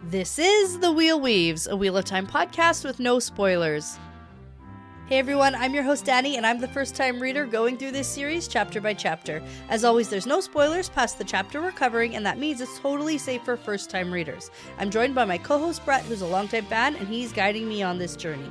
This is The Wheel Weaves, a Wheel of Time podcast with no spoilers. Hey everyone, I'm your host Dani, and I'm the first-time reader going through this series chapter by chapter. As always, there's no spoilers past the chapter we're covering, and that means it's totally safe for first-time readers. I'm joined by my co-host Brett, who's a longtime fan, and he's guiding me on this journey.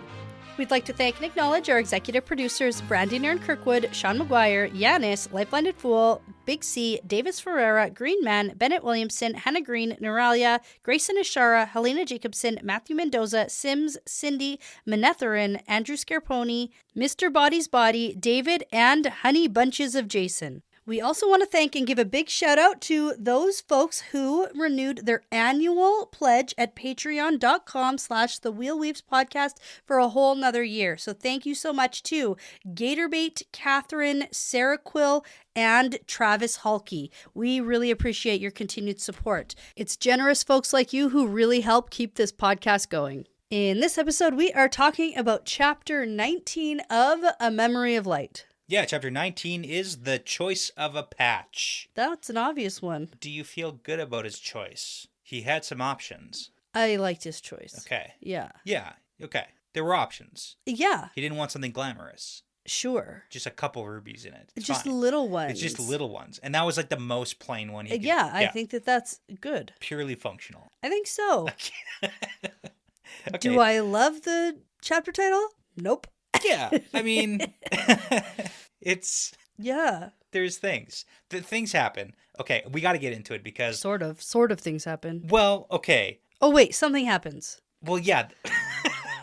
We'd like to thank and acknowledge our executive producers, Brandy and Kirkwood, Sean McGuire, Yanis, LightBlindedFool, Big C, Deyvis Ferreira, Green Man, Bennett Williamson, Hannah Green, Noralia, Greysin Ishara, Helena Jacobsen, Matthew Mendoza, Sims, Cyndi, Manethraen, Andrew Scarponi, Mr. Boddy's Body, David, and HoneyBunchesOfJason. We also want to thank and give a big shout out to those folks who renewed their annual pledge at patreon.com/thewheelweavespodcast for a whole nother year. So thank you so much to Gatorbait, Catherine, Sarah Quill, and Travis Halkey. We really appreciate your continued support. It's generous folks like you who really help keep this podcast going. In this episode, we are talking about Chapter 19 of A Memory of Light. Yeah, Chapter 19 is the choice of a patch. That's an obvious one. Do you feel good about his choice? He had some options. I liked his choice. Okay. Yeah. Yeah, okay. There were options. Yeah. He didn't want something glamorous. Sure. Just a couple rubies in it. It's just fine. Little ones. It's just little ones. And that was like the most plain one he could. Yeah, I think that's good. Purely functional. I think so. Okay. Do I love the chapter title? Nope. Yeah, I mean, it's... Yeah. There's things. Things happen. Okay, we got to get into it because... Sort of things happen. Well, okay. Oh, wait, something happens. Well, yeah.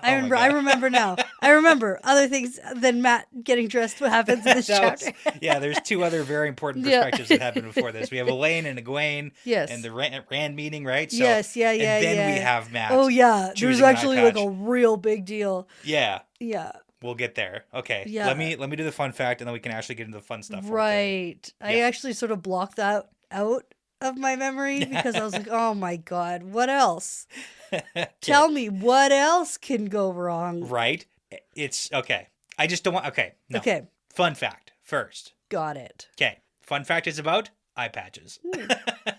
I remember now. I remember other things than Matt getting dressed what happens in this chapter. Yeah, there's two other very important perspectives that happened before this. We have Elaine and Egwene. Yes. And the Rand meeting, right? So, yes, yeah. And then we have Matt. Oh, yeah. There's actually like a patch. real big deal. Yeah. Yeah. We'll get there. Okay. Yeah. Let me do the fun fact, and then we can actually get into the fun stuff. Right. Yeah. I actually sort of blocked that out of my memory because I was like, oh my God, what else? Tell me, what else can go wrong? Right. It's okay. I just don't want... Okay. No. Okay. Fun fact first. Got it. Okay. Fun fact is about eye patches.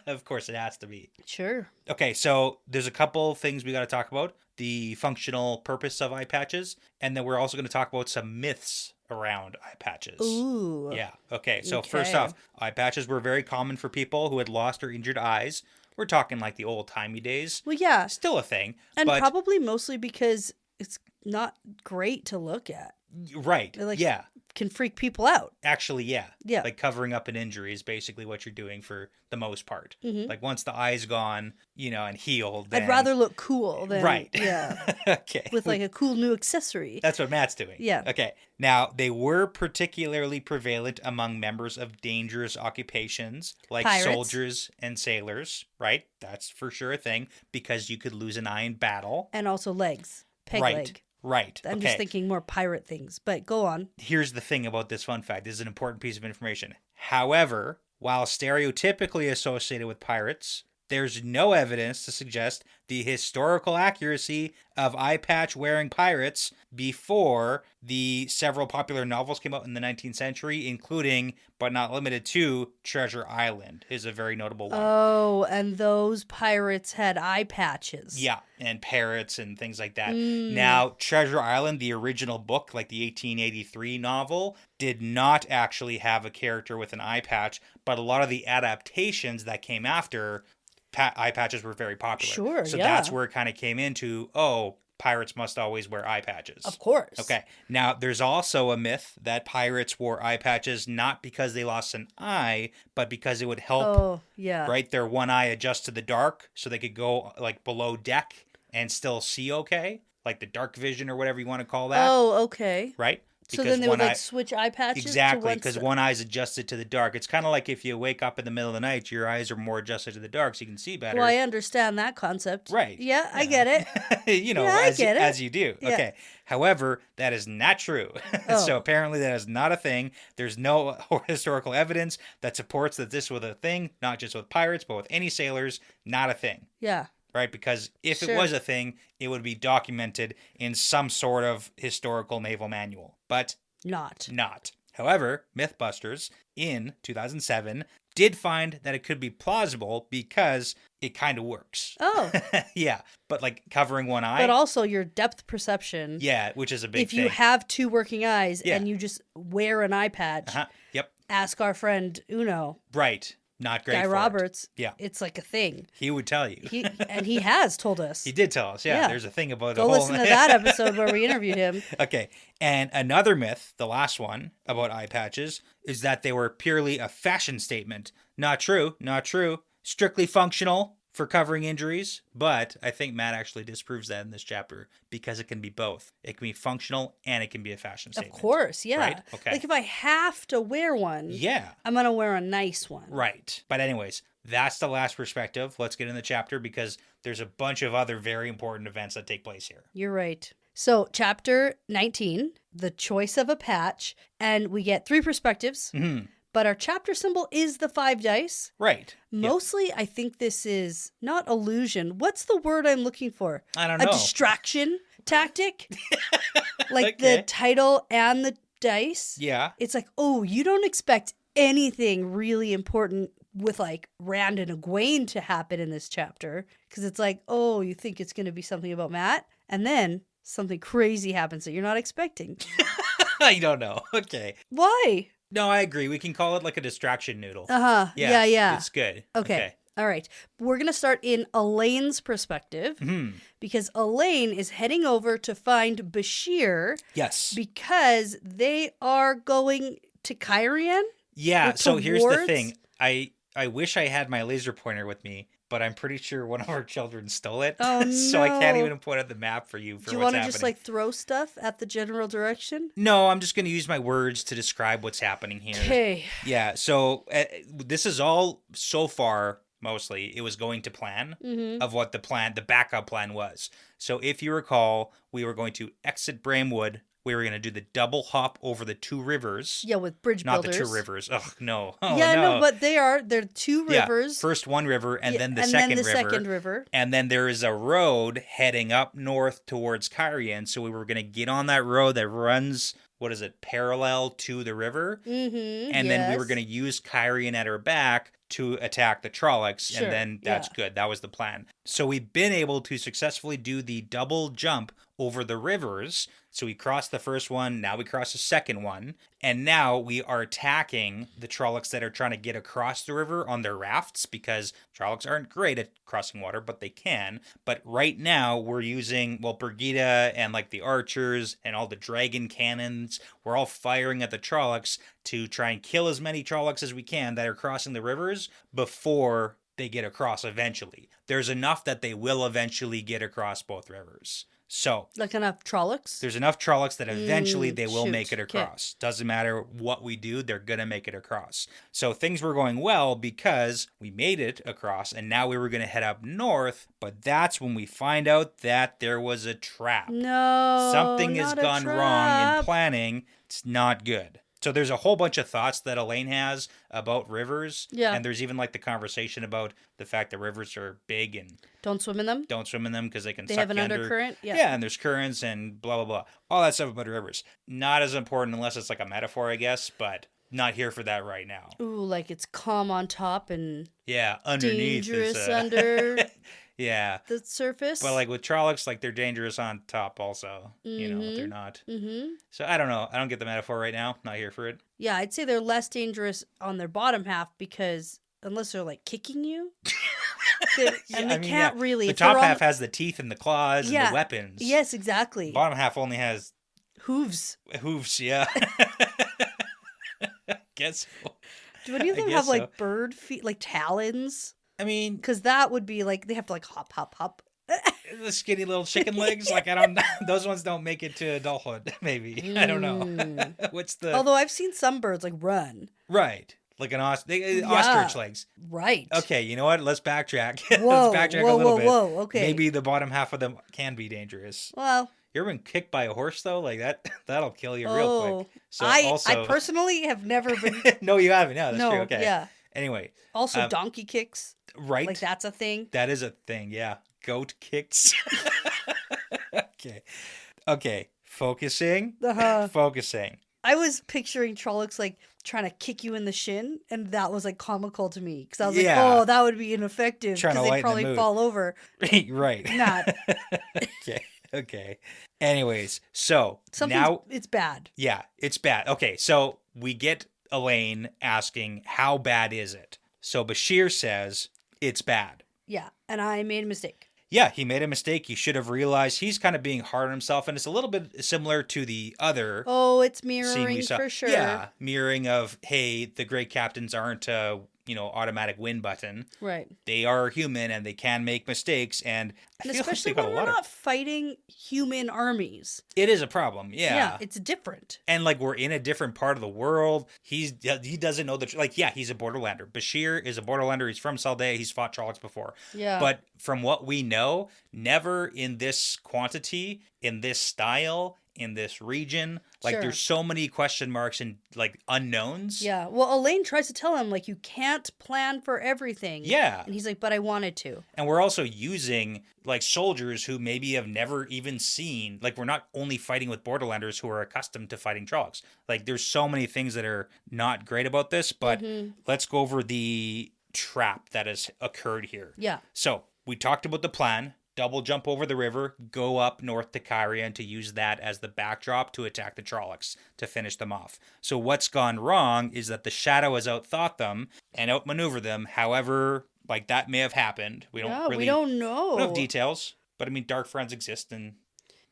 Of course, it has to be. Sure. Okay, so there's a couple things we got to talk about. The functional purpose of eye patches. And then we're also going to talk about some myths around eye patches. Ooh. Yeah. Okay, so first off, eye patches were very common for people who had lost or injured eyes. We're talking like the old-timey days. Well, yeah. Still a thing. And but... probably mostly because it's not great to look at. Right. Yeah. Can freak people out. Actually, yeah. Yeah. Like covering up an injury is basically what you're doing for the most part. Mm-hmm. Like once the eye's gone, and healed. Then... I'd rather look cool than... Right. Yeah. Okay. With like a cool new accessory. That's what Matt's doing. Yeah. Okay. Now, they were particularly prevalent among members of dangerous occupations like Pirates. Soldiers and sailors, right? That's for sure a thing because you could lose an eye in battle. And also legs. Peg right. leg. Right. I'm just thinking more pirate things, but go on. Here's the thing about this fun fact. This is an important piece of information. However, while stereotypically associated with pirates, there's no evidence to suggest the historical accuracy of eye patch wearing pirates before the several popular novels came out in the 19th century, including, but not limited to, Treasure Island is a very notable one. Oh, and those pirates had eye patches. Yeah, and parrots and things like that. Now, Treasure Island, the original book, like the 1883 novel, did not actually have a character with an eye patch, but a lot of the adaptations that came after... eye patches were very popular. Sure, so yeah. that's where it kind of came into, pirates must always wear eye patches. Of course. Okay. Now, there's also a myth that pirates wore eye patches not because they lost an eye, but because it would help, right, their one eye adjust to the dark so they could go, like, below deck and still see okay. Like the dark vision or whatever you want to call that. Oh, okay. Right? So then they would switch eye patches? Exactly, because one eye is adjusted to the dark. It's kind of like if you wake up in the middle of the night, your eyes are more adjusted to the dark so you can see better. Well, I understand that concept. Right. Yeah, I get it. As you do. Yeah. Okay. However, that is not true. So apparently that is not a thing. There's no historical evidence that supports that this was a thing, not just with pirates, but with any sailors, not a thing. Yeah. Right? Because if it was a thing, it would be documented in some sort of historical naval manual. But not. However, Mythbusters in 2007 did find that it could be plausible because it kind of works. Oh. Yeah, but like covering one eye. But also your depth perception. Yeah, which is a big thing. If you have two working eyes and you just wear an eye patch, Yep. ask our friend Uno. Right. Not great Guy for Roberts. It. Yeah. It's like a thing. He would tell you. He has told us. He did tell us. Yeah. There's a thing about Go listen to that episode where we interviewed him. Okay. And another myth, the last one about eye patches, is that they were purely a fashion statement. Not true. Not true. Strictly functional for covering injuries. But I think Matt actually disproves that in this chapter because it can be both. It can be functional and it can be a fashion statement. Of course, yeah. Right? Okay. Like if I have to wear one, I'm going to wear a nice one. Right. But anyways, that's the last perspective. Let's get in the chapter because there's a bunch of other very important events that take place here. You're right. So chapter 19, the choice of a patch, and we get 3 perspectives. Mm-hmm. But our chapter symbol is the 5 dice. Right. Mostly, I think this is not illusion. What's the word I'm looking for? I don't know. A distraction tactic? Like the title and the dice? Yeah. It's like, oh, you don't expect anything really important with like Rand and Egwene to happen in this chapter. Because it's like, oh, you think it's going to be something about Matt? And then something crazy happens that you're not expecting. I don't know. Okay. Why? No, I agree. We can call it like a distraction noodle. Uh-huh. Yeah. It's good. Okay. All right. We're going to start in Elaine's perspective because Elaine is heading over to find Bashir. Yes. Because they are going to Cairhien. Yeah. So here's the thing. I wish I had my laser pointer with me, but I'm pretty sure one of our children stole it. Oh, no. So I can't even point out the map for you for Do you what's want to happening. just like throw stuff at the general direction? No, I'm just going to use my words to describe what's happening here. Okay. Yeah. So this is all so far, mostly, it was going to plan of what the backup plan was. So if you recall, we were going to exit Bramewood. We were going to do the double hop over the 2 rivers. Yeah, with bridge builders. Not the 2 rivers. Ugh, no. Oh, yeah, no. no, but they're 2 rivers. Yeah, first one river and then the second river. And then there is a road heading up north towards Cairhien. So we were going to get on that road that runs, parallel to the river. Mm-hmm, and then we were going to use Cairhien at our back to attack the Trollocs. Sure, and then that's good. That was the plan. So we've been able to successfully do the double jump over the rivers. So we crossed the first one, now we cross the second one, and now we are attacking the Trollocs that are trying to get across the river on their rafts because Trollocs aren't great at crossing water, but they can. But right now we're using, Brigida and like the archers and all the dragon cannons, we're all firing at the Trollocs to try and kill as many Trollocs as we can that are crossing the rivers before they get across eventually. There's enough that they will eventually get across both rivers. So, like enough Trollocs? There's enough Trollocs that eventually they will make it across. Doesn't matter what we do, they're going to make it across. So things were going well because we made it across and now we were going to head up north, but that's when we find out that there was a trap. No, something has gone wrong in planning. It's not good. So there's a whole bunch of thoughts that Elaine has about rivers. Yeah. And there's even like the conversation about the fact that rivers are big and don't swim in them. Don't swim in them because they can they suck have an you under. undercurrent. Yeah, and there's currents and blah, blah, blah. All that stuff about rivers. Not as important unless it's like a metaphor, I guess, but not here for that right now. Ooh, like it's calm on top and underneath dangerous is, under yeah. the surface. But like with Trollocs, like they're dangerous on top also. You know, they're not. Mm-hmm. So I don't know. I don't get the metaphor right now. Not here for it. Yeah, I'd say they're less dangerous on their bottom half because unless they're like kicking you. Can't really. The top half has the teeth and the claws and the weapons. Yes, exactly. Bottom half only has hooves. Hooves, yeah. I guess so. Do any of them have like bird feet, like talons? I mean, because that would be like they have to like hop, hop, hop. The skinny little chicken legs, like I don't. Those ones don't make it to adulthood. Maybe I don't know. What's the? Although I've seen some birds like run. Right. Like an ostrich legs. Right. Okay, you know what? Let's backtrack. Whoa, Let's backtrack a little bit. Whoa, okay. Maybe the bottom half of them can be dangerous. Well. You ever been kicked by a horse, though? Like that'll kill you real quick. So I personally have never been. No, you haven't. No, that's true. Okay. Yeah. Anyway. Also, donkey kicks. Right. Like that's a thing. That is a thing, yeah. Goat kicks. Okay. Focusing. Uh-huh. Focusing. I was picturing Trollocs like trying to kick you in the shin, and that was like comical to me because I was like, oh, that would be ineffective Trying to because they'd lighten the probably mood. fall over. Right. Not. Okay. Anyways, so now it's bad. Yeah, it's bad. Okay, so we get Elaine asking, how bad is it? So Bashir says, it's bad. Yeah, and I made a mistake. Yeah, he made a mistake. He should have realized he's kind of being hard on himself. And it's a little bit similar to the other. Oh, it's scene we mirroring saw. for sure. Yeah, mirroring of, hey, the great captains aren't a, automatic win button. Right. They are human and they can make mistakes. And especially when we're not fighting human armies. It is a problem. Yeah. Yeah, it's different. And like we're in a different part of the world. He doesn't know he's a Borderlander. Bashir is a Borderlander. He's from Saldea. He's fought Trollocs before. Yeah. But from what we know, never in this quantity, in this style, in this region. Like there's so many question marks and like unknowns. Yeah. Well, Elaine tries to tell him like you can't plan for everything. Yeah. And he's like, but I wanted to. And we're also using like soldiers who maybe have never even seen, like we're not only fighting with Borderlanders who are accustomed to fighting Trollocs. Like there's so many things that are not great about this, but let's go over the trap that has occurred here. Yeah. So we talked about the plan. Double jump over the river, go up north to Kyrian to use that as the backdrop to attack the Trollocs, to finish them off. So what's gone wrong is that the Shadow has outthought them and outmaneuvered them. However, like that may have happened. We don't know. We don't have details, but I mean, dark friends exist and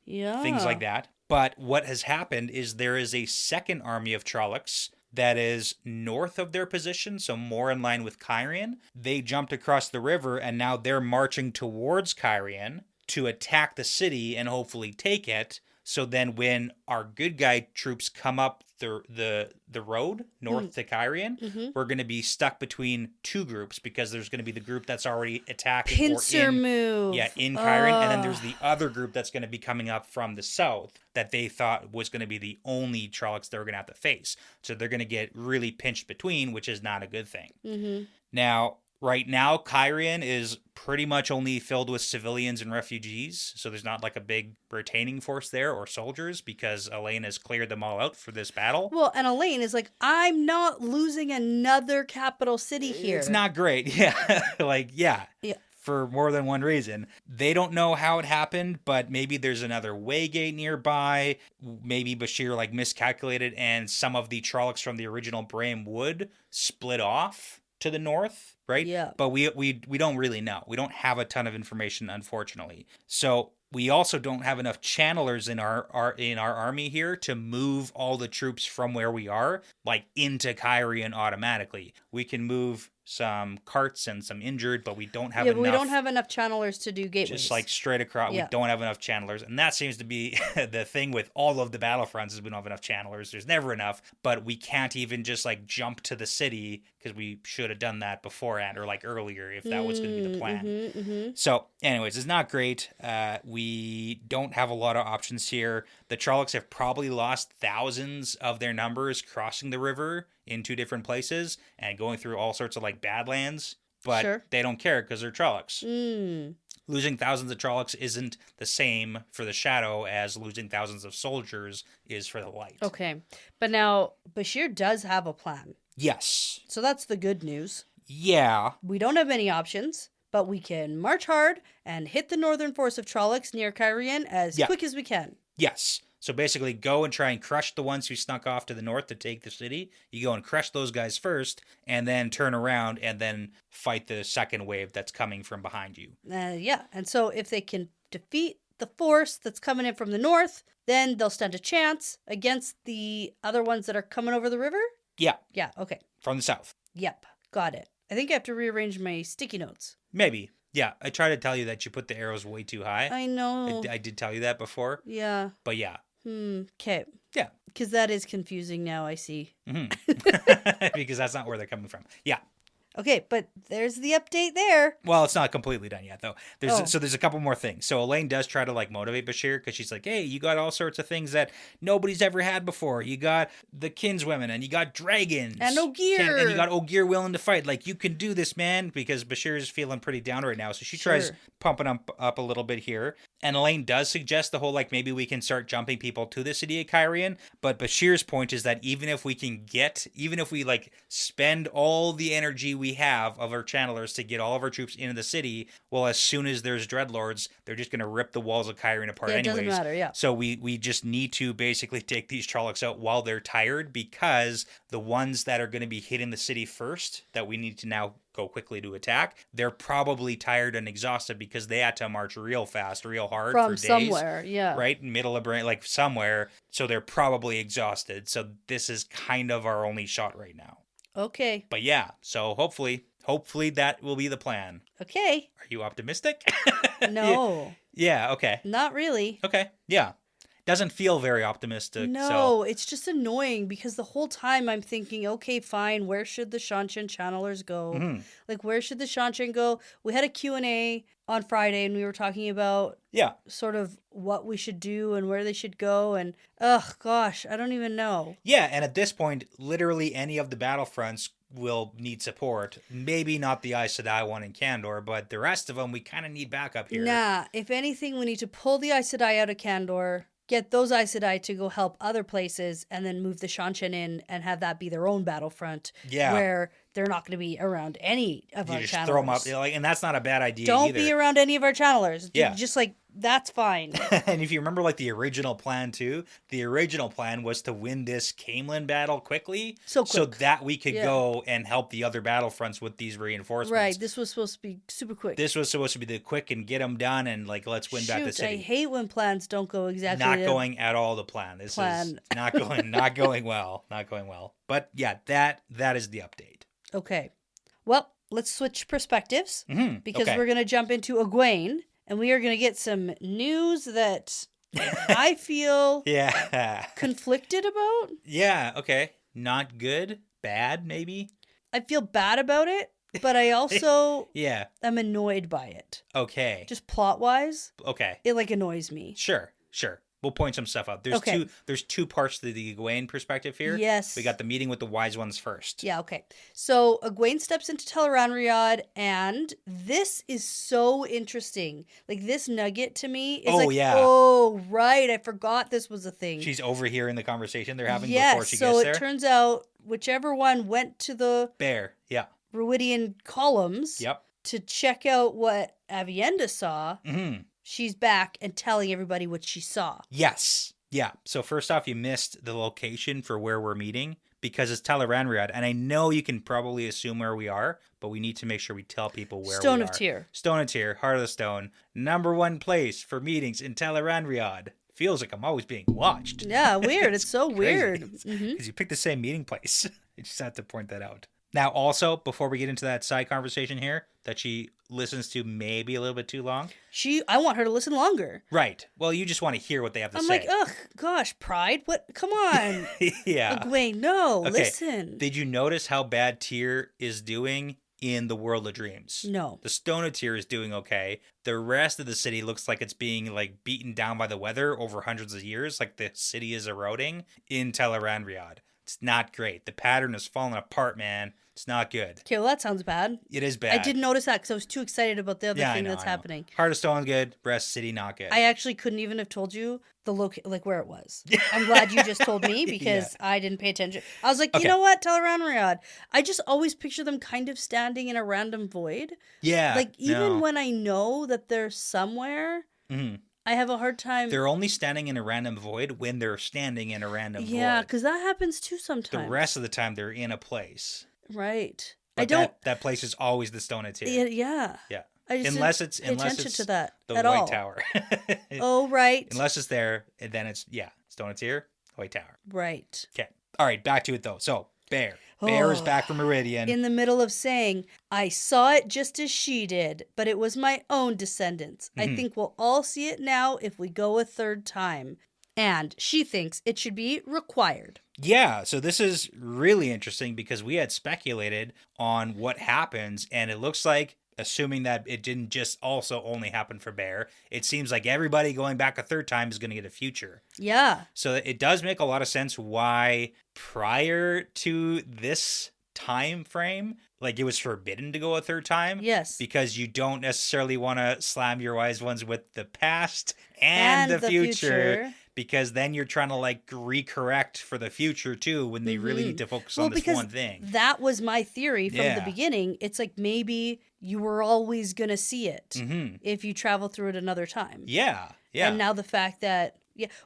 things like that. But what has happened is there is a second army of Trollocs that is north of their position, so more in line with Kyrian. They jumped across the river, and now they're marching towards Kyrian to attack the city and hopefully take it. So then when our good guy troops come up the road north to Kyrian, we're going to be stuck between two groups because there's going to be the group that's already attacking pincer move. Yeah, in Kyrian, and then there's the other group that's going to be coming up from the south that they thought was going to be the only Trollocs they were going to have to face. So they're going to get really pinched between, which is not a good thing. Now, right now, Kyrian is pretty much only filled with civilians and refugees, so there's not like a big retaining force there or soldiers because Elaine has cleared them all out for this battle. Well, and Elaine is like, I'm not losing another capital city here. It's not great. Yeah. For more than one reason. They don't know how it happened, but maybe there's another waygate nearby. Maybe Bashir like miscalculated and some of the Trollocs from the original Brahim would split off to the north, right? Yeah. But we don't really know. We don't have a ton of information, unfortunately. So we also don't have enough channelers in our army here to move all the troops from where we are, like into Kyrian automatically. We can move some carts and some injured, but we don't have enough. We don't have enough channelers to do gateways. Just like straight across, we don't have enough channelers. And that seems to be the thing with all of the Battlefronts is we don't have enough channelers. There's never enough, but we can't even just like jump to the city because we should have done that beforehand or like earlier if that was going to be the plan. So anyways, it's not great. We don't have a lot of options here. The Trollocs have probably lost thousands of their numbers crossing the river in two different places and going through all sorts of like badlands, but they don't care because they're Trollocs. Losing thousands of Trollocs isn't the same for the Shadow as losing thousands of soldiers is for the Light. Okay, but now Bashir does have a plan. Yes. So that's the good news. Yeah. We don't have any options, but we can march hard and hit the northern force of Trollocs near Kyrian as quick as we can. Yes. So basically go and try and crush the ones who snuck off to the north to take the city. You go and crush those guys first and then turn around and then fight the second wave that's coming from behind you. And so if they can defeat the force that's coming in from the north, then they'll stand a chance against the other ones that are coming over the river? Yeah. Yeah, okay. From the south. Yep, got it. I think I have to rearrange my sticky notes. Maybe. Yeah, I tried to tell you that you put the arrows way too high. I know. I did tell you that before. Yeah. But yeah. Okay. Yeah. Because that is confusing now, I see. Because that's not where they're coming from. Yeah. Okay, but there's the update there. Well, it's not completely done yet, though. Oh. So there's a couple more things. So Elaine does try to like motivate Bashir because she's like, hey, you got all sorts of things that nobody's ever had before. You got the kinswomen and you got dragons. And Ogier. And you got Ogier willing to fight. Like, you can do this, man, because Bashir is feeling pretty down right now. So she tries pumping up a little bit here. And Elaine does suggest the whole, like, maybe we can start jumping people to the city of Kyrian. But Bashir's point is that even if we, like, spend all the energy we have of our channelers to get all of our troops into the city, well, as soon as there's dreadlords, they're just going to rip the walls of Kyrian apart anyways. It doesn't matter, yeah. So we just need to basically take these Trollocs out while they're tired, because the ones that are going to be hitting the city first, that we need to now go quickly to attack, they're probably tired and exhausted because they had to march real fast, real hard from for days, somewhere, yeah, right, middle of brain, like somewhere. So they're probably exhausted. So this is kind of our only shot right now. Okay. But yeah, so hopefully that will be the plan. Okay. Are you optimistic? No. Yeah. Okay. Not really. Okay. Yeah. Doesn't feel very optimistic. No, it's just annoying because the whole time I'm thinking, okay, fine, where should the Shanshan channelers go? Mm-hmm. Like, where should the Shanshan go? We had a Q&A on Friday and we were talking about sort of what we should do and where they should go. And, gosh, I don't even know. Yeah, and at this point, literally any of the battlefronts will need support. Maybe not the Aes Sedai one in Kandor, but the rest of them, we kind of need backup here. Nah, if anything, we need to pull the Aes Sedai out of Kandor, get those Aes Sedai to go help other places, and then move the Shanshan in and have that be their own battlefront. Yeah. Where they're not going to be around any of our channelers. You just throw them up, and that's not a bad idea Don't either. be around any of our channelers. Yeah. Just like, that's fine. And if you remember, like, the original plan too, the original plan was to win this Camelin battle quickly, so that we could go and help the other battlefronts with these reinforcements. Right, this was supposed to be super quick. This was supposed to be the quick and get them done and, like, let's win back the city. I hate when plans don't go exactly. Not going at all the plan. This is not going well. Not going well. But yeah, that is the update. Okay. Well, let's switch perspectives because Okay. we're going to jump into Egwene. And we are going to get some news that I feel conflicted about. Yeah, okay. Not good. Bad, maybe? I feel bad about it, but I also am annoyed by it. Okay. Just plot-wise. Okay. It, like, annoys me. Sure. We'll point some stuff out. There's two parts to the Egwene perspective here. Yes. We got the meeting with the wise ones first. Yeah, okay. So Egwene steps into Tel'aran'rhiod, and this is so interesting. Like, this nugget to me is oh, right, I forgot this was a thing. She's overhearing the conversation they're having before she gets there. So it turns out whichever one went to the Ruidian columns to check out what Aviendha saw. Mm-hmm. She's back and telling everybody what she saw. Yes. Yeah. So first off, you missed the location for where we're meeting because it's Tel'aran'rhiod. And I know you can probably assume where we are, but we need to make sure we tell people where we are. Stone of Tyr. Stone of Tyr, Heart of the Stone. #1 place for meetings in Tel'aran'rhiod. Feels like I'm always being watched. Yeah, weird. It's so weird. Because you picked the same meeting place. I just had to point that out. Now, also, before we get into that side conversation here, that she listens to maybe a little bit too long. I want her to listen longer. Right. Well, you just want to hear what they have to say. I'm like, ugh, gosh, Pride? What? Come on. Yeah. Egwene, no, listen. Did you notice how bad Tyr is doing in the World of Dreams? No. The Stone of Tyr is doing okay. The rest of the city looks like it's being, like, beaten down by the weather over hundreds of years. Like, the city is eroding in Tel'aran'rhiod. It's not great. The pattern is falling apart, man. It's not good. Okay, well, that sounds bad. It is bad. I didn't notice that because I was too excited about the other thing that's happening. Heart of Stone, good. Rest City, not good. I actually couldn't even have told you like where it was. I'm glad you just told me because I didn't pay attention. I was like, you know what? Tel'aran'rhiod. I just always picture them kind of standing in a random void. Yeah. Like, even when I know that they're somewhere... Mm-hmm. I have a hard time. They're only standing in a random void when they're standing in a random void. Yeah, because that happens too sometimes. The rest of the time, they're in a place. Right. But that place is always the Stone of Tyr. Yeah. Yeah. I just unless it's to that the at White all. Tower. Oh, right. Unless it's there, and then it's Stone of Tyr, White Tower. Right. Okay. All right, back to it though. So Bear is back from Meridian. In the middle of saying, I saw it just as she did, but it was my own descendants. Mm-hmm. I think we'll all see it now if we go a third time. And she thinks it should be required. Yeah, so this is really interesting because we had speculated on what happens, and it looks like, assuming that it didn't just also only happen for Bear, it seems like everybody going back a third time is going to get a future. Yeah. So it does make a lot of sense why prior to this time frame, like it was forbidden to go a third time. Yes. Because you don't necessarily want to slam your wise ones with the past and the future. Because then you're trying to like recorrect for the future too when they really need to focus on this one thing. That was my theory from the beginning. It's like maybe you were always going to see it if you travel through it another time. Yeah. Yeah. And now the fact that,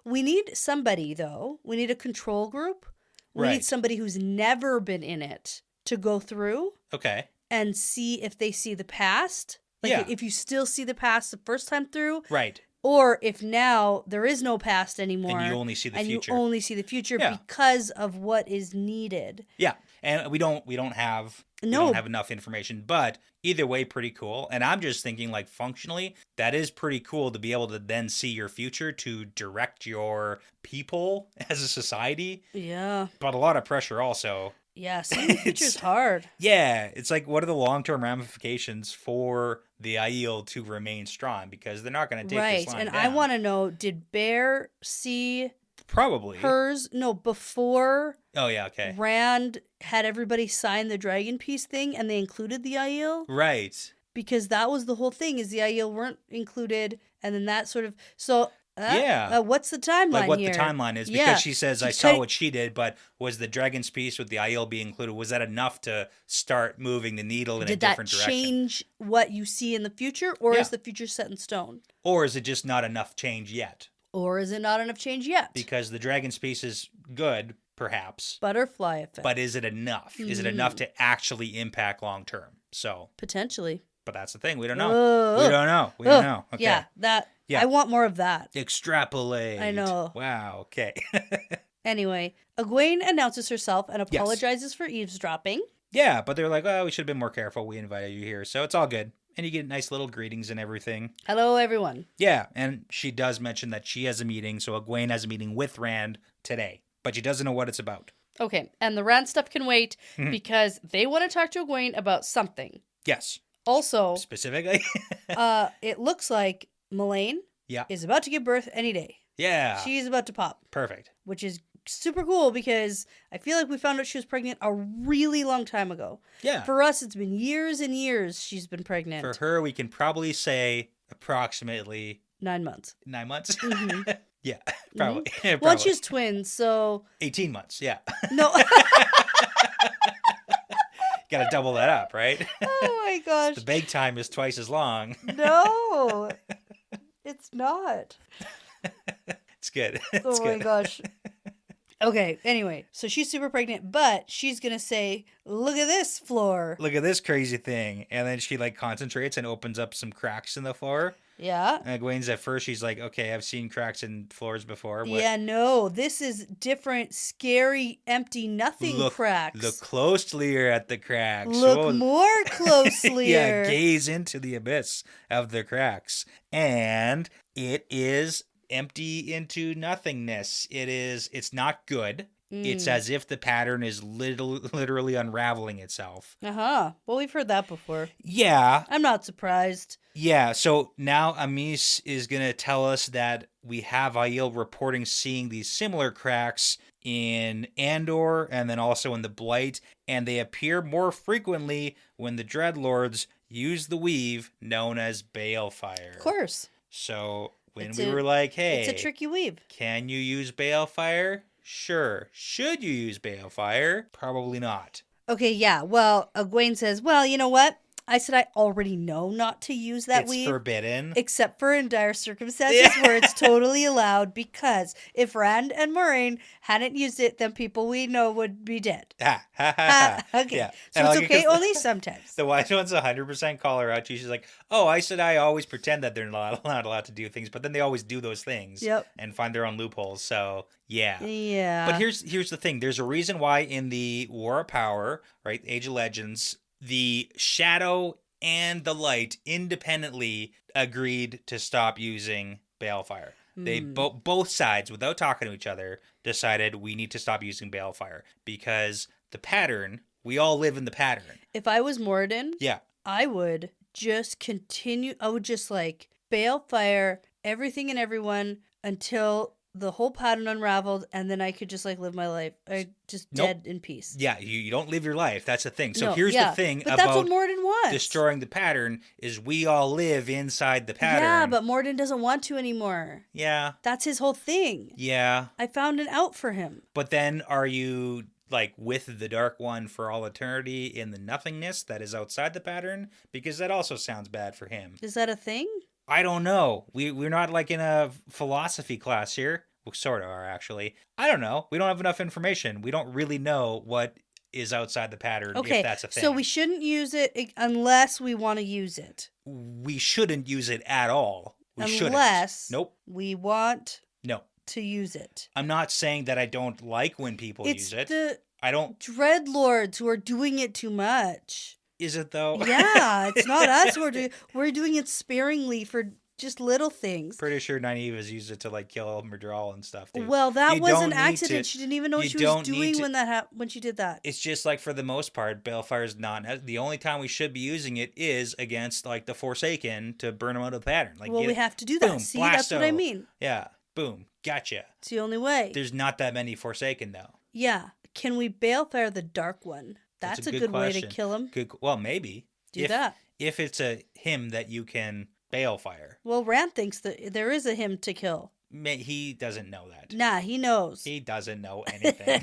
we need somebody though. We need a control group. We need somebody who's never been in it to go through. Okay. And see if they see the past. Like if you still see the past the first time through. Right. Or if now there is no past anymore. And you only see the future. And you only see the future because of what is needed. Yeah. And we don't have enough information, but either way, pretty cool. And I'm just thinking like functionally, that is pretty cool to be able to then see your future to direct your people as a society. Yeah. But a lot of pressure also. Yeah, seeing the future's hard. Yeah, it's like, what are the long-term ramifications for the Aiel to remain strong? Because they're not going to take this line and down. I want to know, did Bear see probably hers? No, before. Oh yeah, okay. Rand had everybody sign the Dragon Piece thing, and they included the Aiel. Right. Because that was the whole thing: is the Aiel weren't included, and then that sort of so. What's the timeline like what here? the timeline is, because she says, I saw what she did, but was the Dragon's Piece with the Aiel being included, was that enough to start moving the needle in a different direction? Did that change what you see in the future, or is the future set in stone? Or is it just not enough change yet? Or is it not enough change yet? Because the Dragon's Piece is good, perhaps. Butterfly effect. But is it enough? Is it enough to actually impact long term? So potentially. But that's the thing. We don't know. We don't know. Okay. Yeah, I want more of that. Extrapolate. I know. Wow. Okay. Anyway, Egwene announces herself and apologizes for eavesdropping. Yeah, but they're like, oh, we should have been more careful. We invited you here. So it's all good. And you get nice little greetings and everything. Hello, everyone. Yeah, and she does mention that she has a meeting. So Egwene has a meeting with Rand today. But she doesn't know what it's about. Okay, and the Rand stuff can wait because they want to talk to Egwene about something. Yes. Also, specifically, it looks like Mullane is about to give birth any day. Yeah. She's about to pop. Perfect. Which is super cool because I feel like we found out she was pregnant a really long time ago. Yeah. For us, it's been years and years she's been pregnant. For her, we can probably say approximately 9 months. 9 months? Mm-hmm. Yeah, probably. Mm-hmm. Probably. Well, she's twins, so 18 months, yeah. No. Got to double that up, right? Oh my gosh. The bake time is twice as long. No, it's not. It's good. Oh my gosh. Okay, anyway, so she's super pregnant, but she's going to say, look at this floor. Look at this crazy thing. And then she like concentrates and opens up some cracks in the floor. Yeah. And Egwene's at first, she's like, okay, I've seen cracks in floors before. What? Yeah, no, this is different, scary, empty, nothing cracks. Look closely at the cracks. Look more closely. Yeah, gaze into the abyss of the cracks. And it is empty into nothingness. It's not good. It's as if the pattern is literally unraveling itself. Uh-huh. Well, we've heard that before. Yeah. I'm not surprised. Yeah, so now Amis is going to tell us that we have Aiel reporting seeing these similar cracks in Andor and then also in the Blight, and they appear more frequently when the Dreadlords use the weave known as Balefire. Of course. So when we were like, hey, it's a tricky weave. Can you use Balefire? Sure. Should you use Balefire? Probably not. Okay, yeah. Well, Egwene says, well, you know what? I said I already know not to use that weave. It's forbidden. Except for in dire circumstances where it's totally allowed, because if Rand and Moiraine hadn't used it, then people we know would be dead. Ha, ha, ha, ha. Okay. Yeah. So it's okay only sometimes. The wise ones 100% call her out. She's like, oh, I said I always pretend that they're not allowed to do things, but then they always do those things and find their own loopholes. So, yeah. Yeah. But here's the thing. There's a reason why in the War of Power, right, Age of Legends, the Shadow and the Light independently agreed to stop using Balefire. They both sides, without talking to each other, decided we need to stop using balefire because the pattern, we all live in the pattern. If I was Moradin, Yeah. I would just continue. I would just like balefire everything and everyone until the whole pattern unraveled, and then I could just like live my life. I just dead in peace. Yeah, you don't live your life. That's the thing. So here's the thing but about that's what Moradin wants. Destroying the pattern is we all live inside the pattern. Yeah, but Moradin doesn't want to anymore. Yeah. That's his whole thing. Yeah. I found an out for him. But then are you like with the Dark One for all eternity in the nothingness that is outside the pattern? Because that also sounds bad for him. Is that a thing? I don't know. We're not like in a philosophy class here. We sort of are, actually. I don't know. We don't have enough information. We don't really know what is outside the pattern, if that's a thing. So we shouldn't use it unless we want to use it. We shouldn't use it at all. Unless Nope. we want No. to use it. I'm not saying that I don't like when people use it. I don't. Dreadlords who are doing it too much. Is it though? Yeah, it's not us who are doing. We're doing it sparingly for just little things. Pretty sure Nynaeve has used it to like kill Madral and stuff. Dude. Well, that was an accident. She didn't even know what she was doing when she did that. It's just like for the most part, balefire is not. The only time we should be using it is against like the Forsaken to burn them out of the pattern. Like, well, we have to do that. Boom, see, that's what I mean. Yeah, boom, gotcha. It's the only way. There's not that many Forsaken though. Yeah, can we balefire the Dark One? That's a good way to kill him. Good. Well, maybe do that if it's a him that you can balefire. Well, Rand thinks that there is a him to kill. He doesn't know that. Nah, he knows. He doesn't know anything.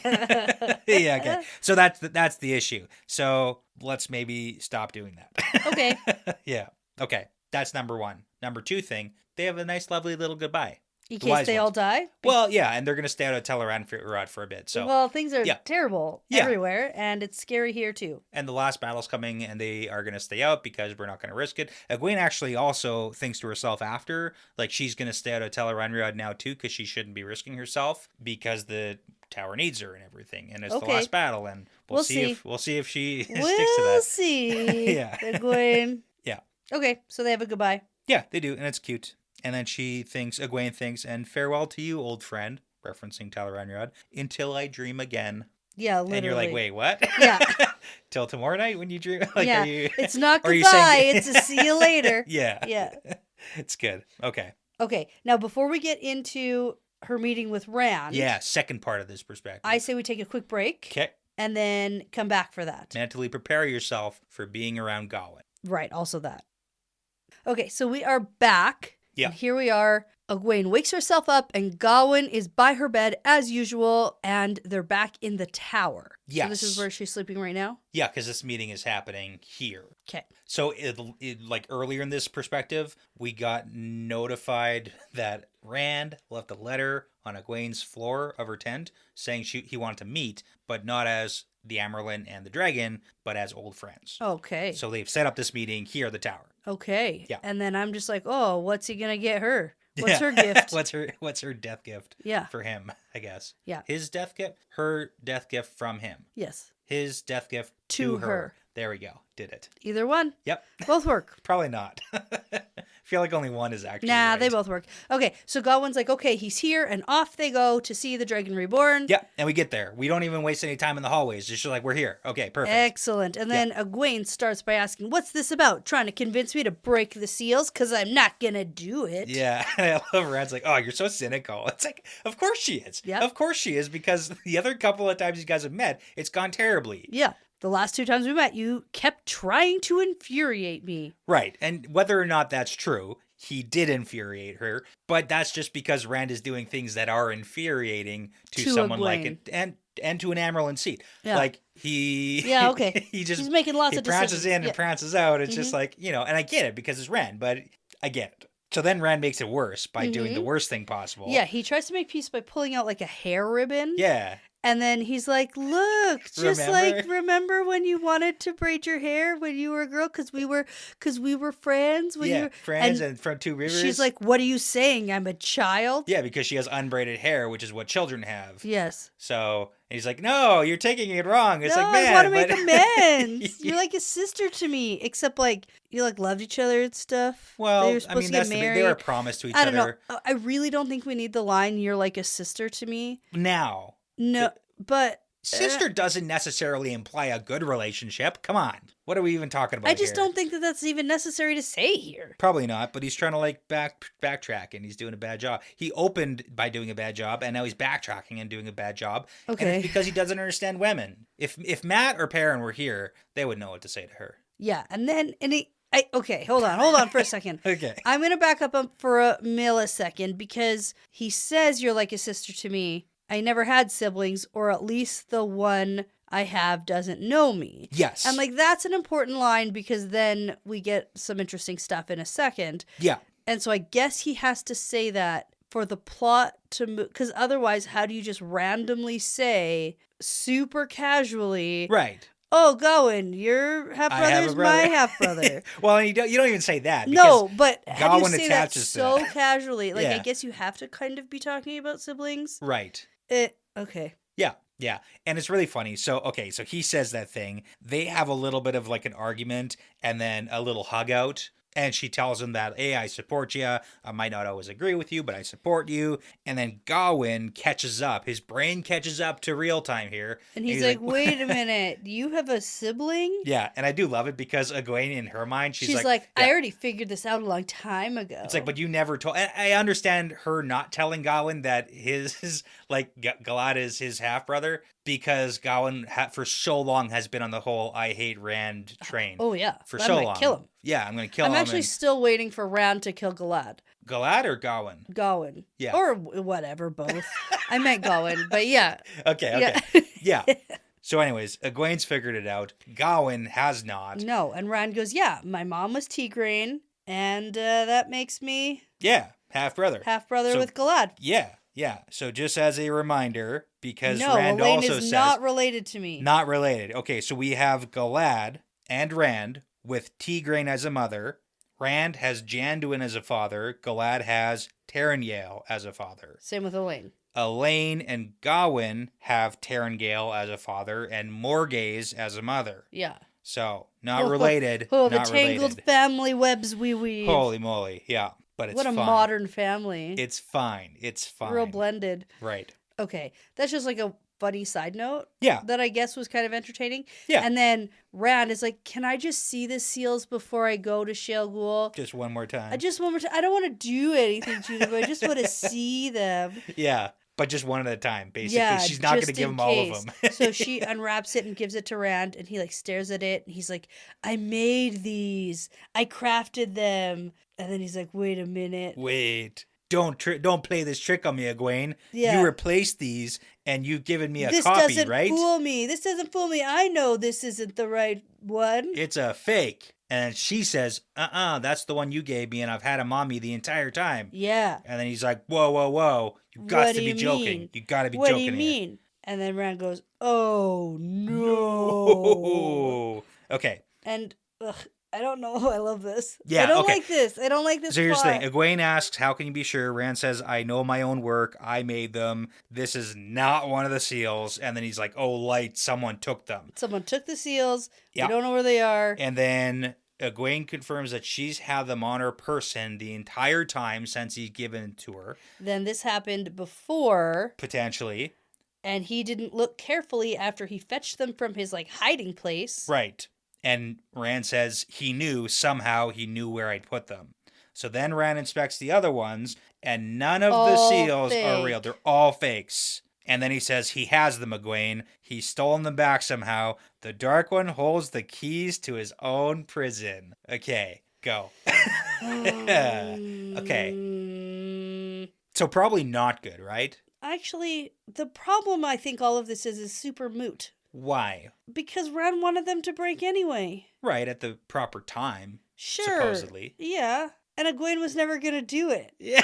Yeah, okay. So that's the issue. So let's maybe stop doing that. Okay. Yeah. Okay. That's number one. Number two thing, they have a nice, lovely little goodbye. In case they all die? Well, yeah, and they're going to stay out of Teleran for a bit. So, well, things are terrible everywhere, and it's scary here, too. And the last battle's coming, and they are going to stay out because we're not going to risk it. Egwene actually also thinks to herself after, like, she's going to stay out of Teleran now, too, because she shouldn't be risking herself because the tower needs her and everything. And it's the last battle, and we'll see if she sticks to that. We'll see. Yeah. Egwene. Yeah. Okay, so they have a goodbye. Yeah, they do, and it's cute. And then Egwene thinks, and farewell to you, old friend, referencing Teleran, until I dream again. Yeah, literally. And you're like, wait, what? Yeah. Till tomorrow night when you dream? Like, yeah, it's not goodbye, it's a see you later. Yeah. Yeah. It's good. Okay. Okay, now before we get into her meeting with Rand. Yeah, second part of this perspective. I say we take a quick break. Okay. And then come back for that. Mentally prepare yourself for being around Gawain. Right, also that. Okay, so we are back. Yeah. And here we are. Egwene wakes herself up and Gawain is by her bed as usual and they're back in the tower. Yes. So this is where she's sleeping right now? Yeah, because this meeting is happening here. Okay. So like earlier in this perspective, we got notified that Rand left a letter on Egwene's floor of her tent saying he wanted to meet, but not as the Amyrlin and the dragon, but as old friends. Okay. So they've set up this meeting here at the tower. Okay. Yeah. And then I'm just like, oh, what's he gonna get her? What's her gift? what's her death gift? Yeah. For him, I guess. Yeah. His death gift? Her death gift from him. Yes. His death gift to her. There we go. Did it. Either one. Yep. Both work. Probably not. I feel like only one is actually Nah, right. they both work. Okay, so Gawain's like, okay, he's here, and off they go to see the Dragon Reborn. Yeah, and we get there. We don't even waste any time in the hallways. Just like, we're here. Okay, perfect. Excellent. And then Egwene starts by asking, what's this about? Trying to convince me to break the seals? Because I'm not going to do it. Yeah, and I love Rand's like, oh, you're so cynical. It's like, of course she is. Yep. Of course she is, because the other couple of times you guys have met, it's gone terribly. Yeah. The last 2 times we met, you kept trying to infuriate me. Right. And whether or not that's true, he did infuriate her. But that's just because Rand is doing things that are infuriating to someone Egwene. like it. And to an Amyrlin seat. Yeah. Like, he... Yeah, okay. He's making lots of decisions. He prances in and prances out. It's just like, and I get it because it's Rand, but I get it. So then Rand makes it worse by doing the worst thing possible. Yeah, he tries to make peace by pulling out like a hair ribbon. Yeah. And then he's like, look, just remember when you wanted to braid your hair when you were a girl? Because we were friends. Friends and from Two Rivers. She's like, what are you saying? I'm a child? Yeah, because she has unbraided hair, which is what children have. Yes. So And he's like, no, you're taking it wrong. It's no, like, man, I want to make but... amends. You're like a sister to me, except like you like loved each other and stuff. Well, they were supposed to get married. They were promised to each I don't other. know. I really don't think we need the line, you're like a sister to me. Now. No, but... Sister doesn't necessarily imply a good relationship. Come on. What are we even talking about I just here? don't think that that's even necessary to say here. Probably not, but he's trying to like backtrack and he's doing a bad job. He opened by doing a bad job and now he's backtracking and doing a bad job. Okay. And it's because he doesn't understand women. If Matt or Perrin were here, they would know what to say to her. Yeah, and then okay, hold on for a second. Okay. I'm gonna back up for a millisecond because he says you're like a sister to me. I never had siblings, or at least the one I have doesn't know me. Yes. And like that's an important line because then we get some interesting stuff in a second. Yeah. And so I guess he has to say that for the plot to move, because otherwise how do you just randomly say super casually, right, oh, Gawain, your half-brother's my half-brother. Well, you don't even say that. No, but how do you Gawain say that attaches so to that. casually? Like, Yeah. I guess you have to kind of be talking about siblings. Right. Okay. Yeah. And it's really funny. So he says that thing. They have a little bit of like an argument and then a little hug out. And she tells him that, hey, I support you. I might not always agree with you, but I support you. And then Gawain catches up. His brain catches up to real time here. And he's like, wait a minute. You have a sibling? Yeah, and I do love it because Egwene, in her mind, she's like, yeah. I already figured this out a long time ago. It's like, but you never told. And I understand her not telling Gawain that his Galad is his half brother because Gawain for so long has been on the whole I hate Rand train. Oh yeah, for I'm so gonna long. Kill him. Yeah, I'm gonna kill him. I'm actually still waiting for Rand to kill Galad. Galad or Gawain? Gawain. Yeah. Or whatever, both. I meant Gawain, but yeah. Okay. Yeah. So anyways, Egwene's figured it out. Gawain has not. No, and Rand goes, yeah, my mom was Tigraine, and that makes me... Yeah, half-brother. Half-brother with Galad. Yeah. So just as a reminder, because no, Rand Elaine also is says... not related to me. Not related. Okay, so we have Galad and Rand with Tigraine as a mother. Rand has Janduin as a father. Galad has Terengale as a father. Same with Elaine. Elaine and Gawain have Terengale as a father and Morghese as a mother. Yeah. So, not related. Oh, not the tangled related. family webs we weave. Holy moly, yeah. But it's what a fine. modern family. It's fine. Real blended. Right. Okay, that's just like a funny side note. Yeah. That I guess was kind of entertaining. Yeah. And then Rand is like, can I just see the seals before I go to Shale Ghul? Just one more time. I don't want to do anything to them. I just want to see them. Yeah. But just one at a time, basically. Yeah, she's not going to give him all of them. So she unwraps it and gives it to Rand, and he like stares at it, and he's like, I made these. I crafted them. And then he's like, wait a minute. Wait. Don't play this trick on me, Egwene. Yeah. You replaced these, and you've given me a copy, right? This doesn't fool me. I know this isn't the right one. It's a fake. And she says, that's the one you gave me, and I've had him on me the entire time. Yeah. And then he's like, whoa. You got to be joking. You got to be joking. What do you mean? And then Rand goes, oh, no. Okay. And, I don't know. I love this. Yeah, I don't okay. like this. I don't like this So here's the plot. thing. Egwene asks, how can you be sure? Rand says, I know my own work. I made them. This is not one of the seals. And then he's like, oh, Light, someone took them. Someone took the seals. Yeah. We don't know where they are. And then Egwene confirms that she's had them on her person the entire time since he's given it to her. Then this happened before. Potentially. And he didn't look carefully after he fetched them from his, like, hiding place. Right. And Rand says somehow he knew where I'd put them. So then Rand inspects the other ones, and none of the seals are real. They're all fakes. And then he says he has them, Egwene. He's stolen them back somehow. The Dark One holds the keys to his own prison. Okay, go. Okay. So probably not good, right? Actually, the problem I think all of this is super moot. Why? Because Rand wanted them to break anyway. Right, at the proper time. Sure. Supposedly. Yeah. And Egwene was never going to do it. Yeah.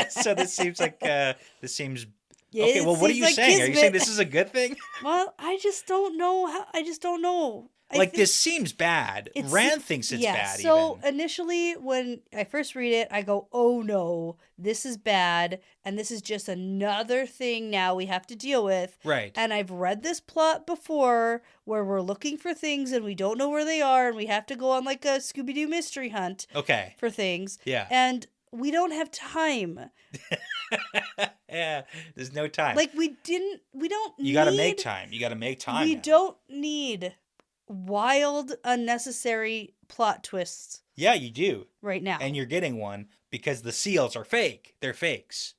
So this seems like, Yeah, okay, well, what are you saying? Are you saying this is a good thing? Well, I just don't know. I just don't know. This seems bad. Rand thinks it's bad. So initially, when I first read it, I go, "Oh no, this is bad, and this is just another thing now we have to deal with." Right. And I've read this plot before, where we're looking for things and we don't know where they are, and we have to go on like a Scooby-Doo mystery hunt. Okay. For things. Yeah. And we don't have time. Yeah, there's no time. Like we don't. You got to make time. You got to make time. We don't need wild, unnecessary plot twists. Yeah, you do. Right now. And you're getting one because the seals are fake. They're fakes.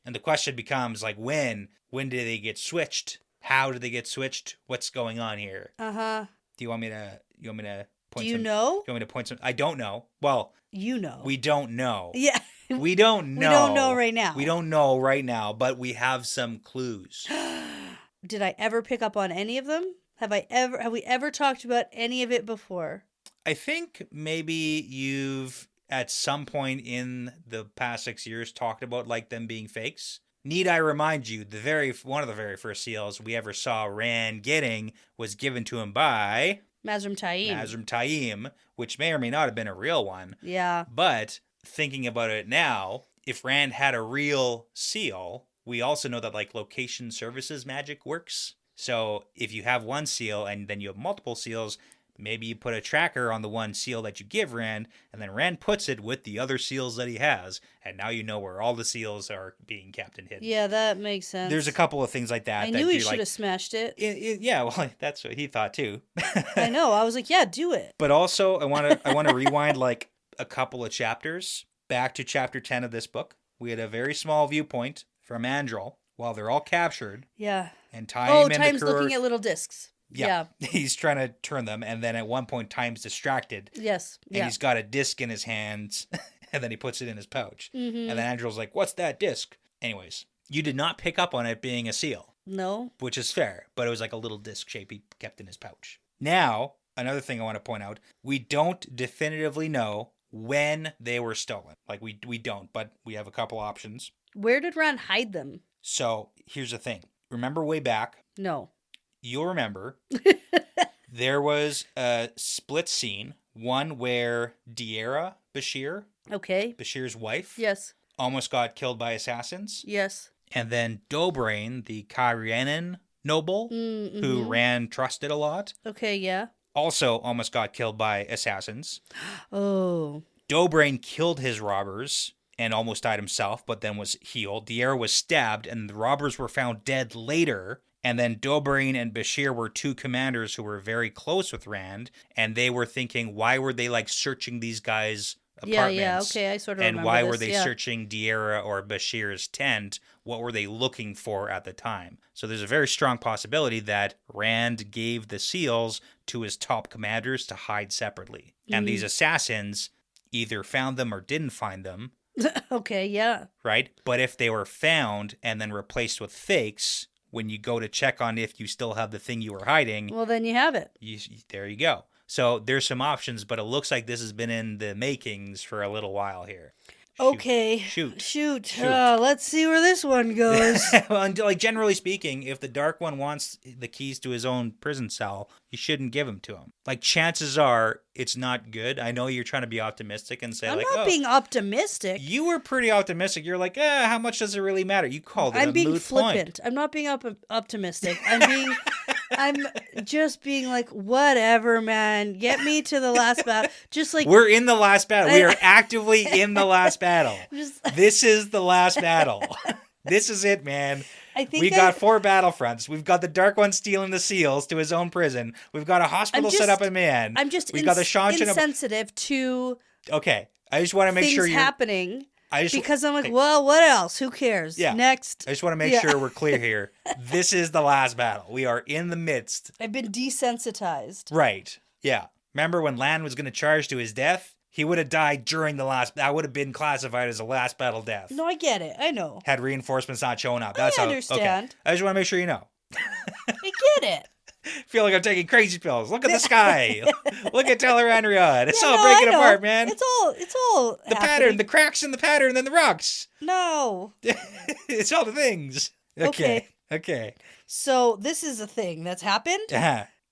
And the question becomes like when do they get switched? How do they get switched? What's going on here? Uh-huh. Do you want me to point Do you know? Do you want me to point some? I don't know. Well, you know. We don't know. Yeah. We don't know. We don't know right now. We don't know right now, but we have some clues. Did I ever pick up on any of them? Have we ever talked about any of it before? I think maybe you've at some point in the past 6 years talked about like them being fakes. Need I remind you, one of the very first seals we ever saw Rand getting was given to him by Mazrim Taim, which may or may not have been a real one. Yeah. But thinking about it now, if Rand had a real seal, we also know that like location services magic works. So if you have one seal and then you have multiple seals, maybe you put a tracker on the one seal that you give Rand, and then Rand puts it with the other seals that he has, and now you know where all the seals are being kept and hidden. Yeah, that makes sense. There's a couple of things like that. I knew he should have smashed it. Yeah, well, that's what he thought too. I know. I was like, yeah, do it. But also, I want to rewind like a couple of chapters back to chapter 10 of this book. We had a very small viewpoint from Andrel while they're all captured. Yeah. And Time's looking at little discs. Yeah. He's trying to turn them, and then at one point Time's distracted. Yes. And he's got a disc in his hands, and then he puts it in his pouch. Mm-hmm. And then Andrel's like, "What's that disc?" Anyways, you did not pick up on it being a seal. No. Which is fair, but it was like a little disc shape he kept in his pouch. Now, another thing I want to point out, we don't definitively know when they were stolen. Like, we don't, but we have a couple options. Where did Rand hide them? So, here's the thing. Remember way back? No. You'll remember there was a split scene, one where Deira Bashir, Bashir's wife, yes, almost got killed by assassins. Yes. And then Dobrain, the Kyrianan noble, who Rand trusted a lot. Okay, yeah. Also almost got killed by assassins. Oh. Dobrain killed his robbers and almost died himself, but then was healed. Deira was stabbed, and the robbers were found dead later. And then Dobrain and Bashir were two commanders who were very close with Rand, and they were thinking, why were they like searching these guys' apartments? Yeah, okay, I sort of remember and why this, were they searching Deira or Bashir's tent? What were they looking for at the time? So there's a very strong possibility that Rand gave the seals to his top commanders to hide separately. And these assassins either found them or didn't find them. Okay, yeah. Right? But if they were found and then replaced with fakes, when you go to check on if you still have the thing you were hiding, well, then you have it. There you go. So there's some options, but it looks like this has been in the makings for a little while here. Shoot. Let's see where this one goes. Well, like generally speaking, if the Dark One wants the keys to his own prison cell, you shouldn't give them to him. Like, chances are it's not good. I know you're trying to be optimistic and say, I'm not being optimistic. You were pretty optimistic. You're like, how much does it really matter? You called it I'm a being moot flippant. point. I'm not being optimistic. I'm just being like, whatever, man. Get me to the last battle. Just like we're in the last battle. We are actively in the last battle. This is the last battle. This is it, man. We got 4 battlefronts. We've got the Dark One stealing the seals to his own prison. We've got a hospital set up in Man. I'm just got the insensitive to okay. I just want to make sure you're happening. Because I'm like, well, what else? Who cares? Yeah. Next. I just want to make sure we're clear here. This is the last battle. We are in the midst. I've been desensitized. Right. Yeah. Remember when Lan was going to charge to his death? He would have died during the last... That would have been classified as a last battle death. No, I get it. I know. Had reinforcements not shown up. I understand. Okay. I just want to make sure you know. I get it. Feel like I'm taking crazy pills. Look at the sky. Look at Tel'aran'rhiod. It's all breaking apart, man. It's all the pattern, the cracks in the pattern, and the rocks. No. It's all the things. Okay. So this is a thing that's happened?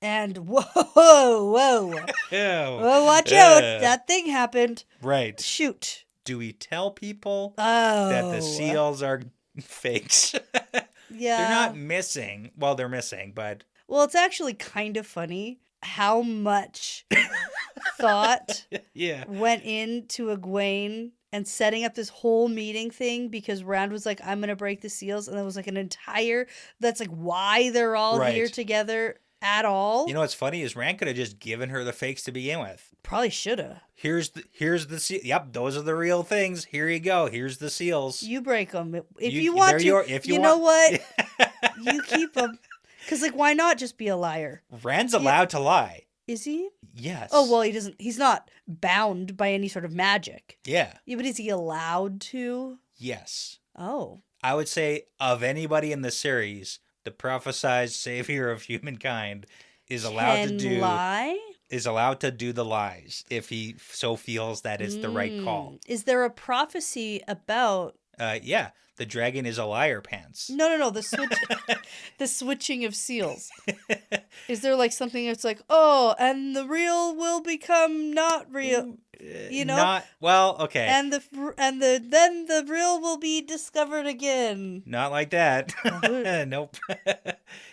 And whoa. Well, watch out. That thing happened. Right. Shoot. Do we tell people Oh. that the seals are fakes? Yeah. They're not missing. Well, they're missing, but... Well, it's actually kind of funny how much thought went into Egwene and setting up this whole meeting thing because Rand was like, I'm going to break the seals. And it was like an entire... That's like why they're all here together at all. You know what's funny is Rand could have just given her the fakes to begin with. Probably should have. Here's the seal. Yep, those are the real things. Here you go. Here's the seals. You break them if you want to. You know what? You keep them. Because like, why not just be a liar? Rand's allowed to lie. Is he? Yes. Oh well, he doesn't. He's not bound by any sort of magic. Yeah. Yeah, but is he allowed to? Yes. Oh. I would say of anybody in the series, the prophesied savior of humankind is allowed to do the lies if he so feels that it's the right call. Is there a prophecy about? Yeah, the dragon is a liar pants. No. The switching of seals. Is there like something that's like, oh, and the real will become not real? You know, not well. Okay, and then the real will be discovered again. Not like that. Nope.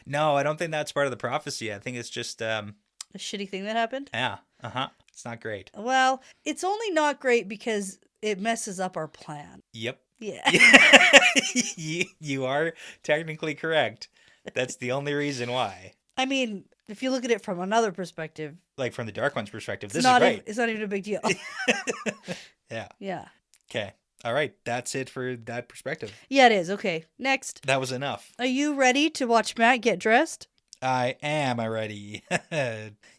No, I don't think that's part of the prophecy. I think it's just a shitty thing that happened. Yeah. It's not great. Well, it's only not great because it messes up our plan. Yep. Yeah. You are technically correct. That's the only reason why. I mean, if you look at it from another perspective, like from the Dark One's perspective, this is great. It's not even a big deal. Yeah. Yeah. Okay. All right. That's it for that perspective. Yeah, it is. Okay. Next. That was enough. Are you ready to watch Matt get dressed? I am ready.